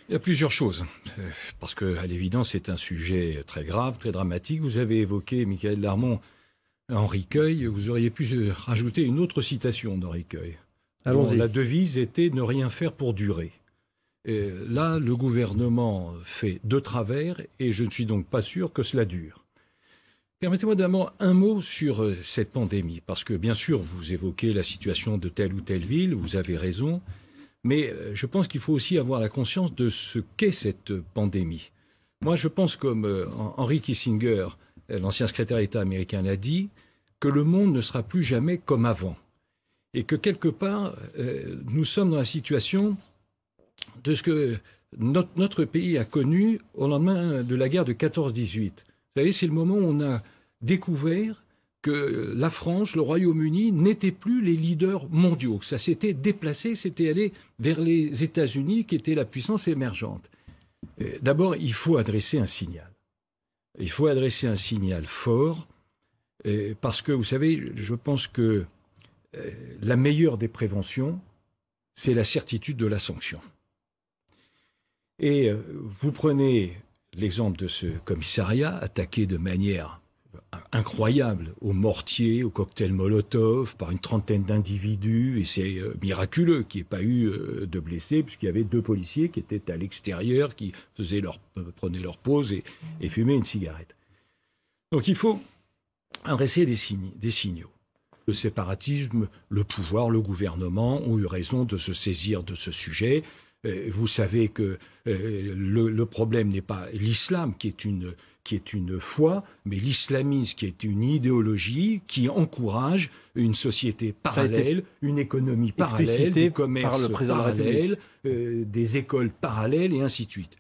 Il y a plusieurs choses, parce qu'à l'évidence, c'est un sujet très grave, très dramatique. Vous avez évoqué, Michael Darmon, Henri Queuille. Vous auriez pu rajouter une autre citation d'Henri Queuille, dont Allons-y. la devise était « ne rien faire pour durer ». Et là, le gouvernement fait de travers, et je ne suis donc pas sûr que cela dure. Permettez-moi d'abord un mot sur cette pandémie, parce que bien sûr, vous évoquez la situation de telle ou telle ville, vous avez raison, mais je pense qu'il faut aussi avoir la conscience de ce qu'est cette pandémie. Moi, je pense, comme Henry Kissinger, l'ancien secrétaire d'État américain, l'a dit, que le monde ne sera plus jamais comme avant. Et que quelque part, nous sommes dans la situation de ce que notre pays a connu au lendemain de la guerre de 14-18. Vous savez, c'est le moment où on a découvert que la France, le Royaume-Uni n'étaient plus les leaders mondiaux. Ça s'était déplacé, c'était allé vers les États-Unis qui étaient la puissance émergente. D'abord, il faut adresser un signal. Il faut adresser un signal fort parce que, vous savez, je pense que la meilleure des préventions, c'est la certitude de la sanction. Et vous prenez l'exemple de ce commissariat attaqué de manière incroyable au mortier, au cocktail Molotov, par une trentaine d'individus, et c'est miraculeux qu'il n'y ait pas eu de blessés, puisqu'il y avait 2 policiers qui étaient à l'extérieur, qui prenaient leur pause et fumaient une cigarette. Donc il faut adresser des signaux. Le séparatisme, le pouvoir, le gouvernement ont eu raison de se saisir de ce sujet. Vous savez que le problème n'est pas l'islam qui est une foi, mais l'islamisme qui est une idéologie qui encourage une société parallèle, une économie parallèle, des commerces parallèles, des écoles parallèles et ainsi de suite.